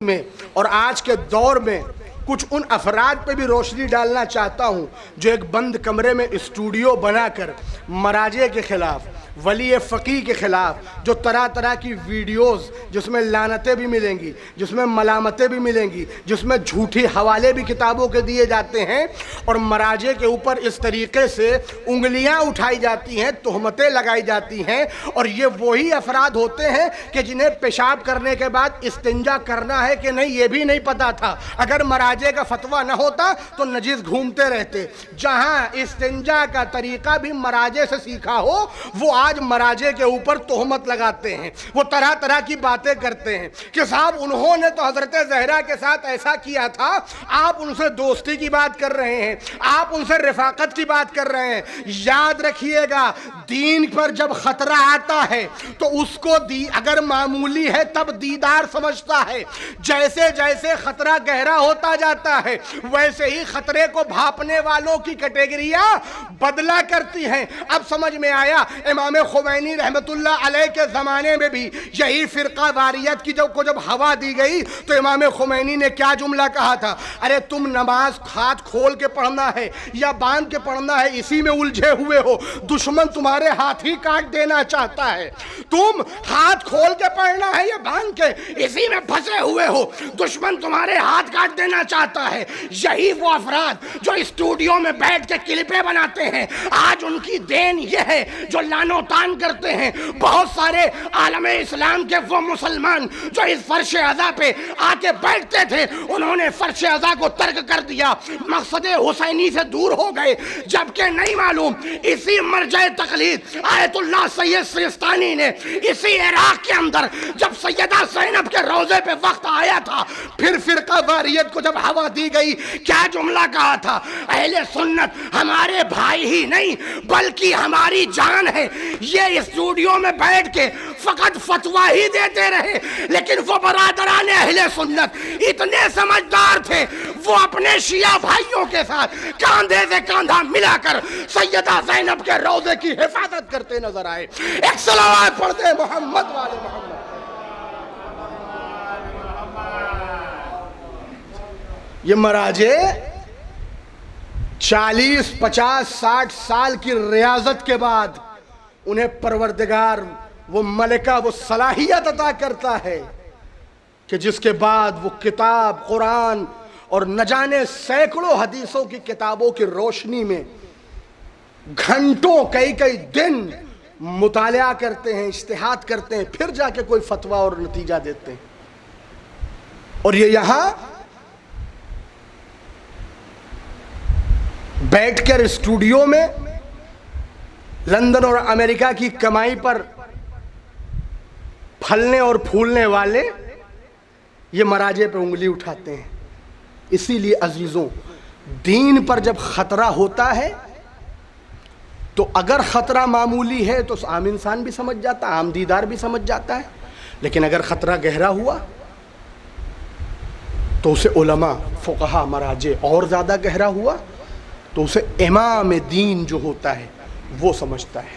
میں اور آج کے دور میں کچھ ان افراد پہ بھی روشنی ڈالنا چاہتا ہوں جو ایک بند کمرے میں اسٹوڈیو بنا کر مراجع کے خلاف، ولی فقیہ کے خلاف جو طرح طرح کی ویڈیوز جس میں لعنتیں بھی ملیں گی، جس میں ملامتیں بھی ملیں گی، جس میں جھوٹی حوالے بھی کتابوں کے دیے جاتے ہیں اور مراجع کے اوپر اس طریقے سے انگلیاں اٹھائی جاتی ہیں، تہمتیں لگائی جاتی ہیں، اور یہ وہی افراد ہوتے ہیں کہ جنہیں پیشاب کرنے کے بعد استنجا کرنا ہے کہ نہیں یہ بھی نہیں پتا تھا۔ اگر مراجع کا فتویٰ نہ ہوتا تو نجس گھومتے رہتے۔ جہاں استنجا کا طریقہ بھی مراجع سے سیکھا ہو، وہ آج مراجع کے اوپر تہمت لگاتے ہیں، وہ طرح طرح کی باتیں کرتے ہیں کہ صاحب انہوں نے تو حضرت زہرا کے ساتھ ایسا کیا تھا، آپ ان سے دوستی کی بات کر رہے ہیں، آپ ان سے رفاقت کی بات کر رہے ہیں۔ یاد رکھیے گا، دین پر جب خطرہ آتا ہے تو اس کو اگر معمولی ہے تب دیدار سمجھتا ہے، جیسے جیسے خطرہ گہرا ہوتا جاتا ہے ویسے ہی خطرے کو بھاپنے والوں کی کیٹیگریاں بدلا کرتی ہیں۔ اب سمجھ میں آیا، امام خمینی رحمت اللہ علیہ کے زمانے میں بھی یہی فرقہ واریت کی جب ہوا دی گئی تو امام خمینی نے کیا جملہ کہا تھا؟ ارے تم نماز ہاتھ کھول کے پڑھنا ہے یا باندھ کے پڑھنا ہے، اسی میں الجھے ہوئے ہو، دشمن تمہارے ہاتھ ہی کاٹ دینا چاہتا ہے۔ تم ہاتھ کھول کے پڑھنا ہے یا باندھ کے، اسی میں پھنسے ہوئے ہو، دشمن تمہارے ہاتھ کاٹ دینا چاہتا ہے۔ یہی وہ افراد جو اسٹوڈیو میں بیٹھ کے کلپیں بناتے ہیں، آج ان کی دین یہ ہے جو لعن و طعن کرتے ہیں۔ بہت سارے عالم اسلام کے وہ مسلمان جو اس فرش عزا پہ آ کے بیٹھتے تھے، انہوں نے فرش عزا کو ترک کر دیا، مقصد حسینی سے دور ہو گئے، جبکہ نہیں معلوم اسی مرجع تقلید آیت اللہ سید سیستانی نے اسی عراق کے اندر جب سیدہ زینب کے روضے پہ وقت آیا تھا، پھر فرقہ واریت کو جب ہوا دی گئی، کیا جملہ کہا تھا؟ اہل سنت ہمارے بھائی ہی نہیں بلکہ ہماری جان ہے۔ یہ اسٹوڈیو میں بیٹھ کے فقط فتویٰ ہی دیتے رہے، لیکن وہ برادران اہل سنت اتنے سمجھدار تھے، وہ اپنے شیعہ بھائیوں کے ساتھ کاندھے سے کاندھا ملا کر سیدہ زینب کے روضے کی حفاظت کرتے نظر آئے۔ ایک صلوات پڑھتے ہیں محمد والے محمد۔ یہ مراجع 40 50 60 سال کی ریاضت کے بعد انہیں پروردگار وہ ملکہ وہ صلاحیت عطا کرتا ہے کہ جس کے بعد وہ کتاب قرآن اور نہ جانے سینکڑوں حدیثوں کی کتابوں کی روشنی میں گھنٹوں کئی دن مطالعہ کرتے ہیں، اجتہاد کرتے ہیں، پھر جا کے کوئی فتویٰ اور نتیجہ دیتے ہیں۔ اور یہ یہاں بیٹھ کر اسٹوڈیو میں لندن اور امریکہ کی کمائی پر پھلنے اور پھولنے والے یہ مراجع پہ انگلی اٹھاتے ہیں۔ اسی لیے عزیزوں، دین پر جب خطرہ ہوتا ہے تو اگر خطرہ معمولی ہے تو عام انسان بھی سمجھ جاتا ہے، عام دیدار بھی سمجھ جاتا ہے، لیکن اگر خطرہ گہرا ہوا تو اسے علماء، فقہا، مراجع، اور زیادہ گہرا ہوا تو اسے امام دین جو ہوتا ہے وہ سمجھتا ہے۔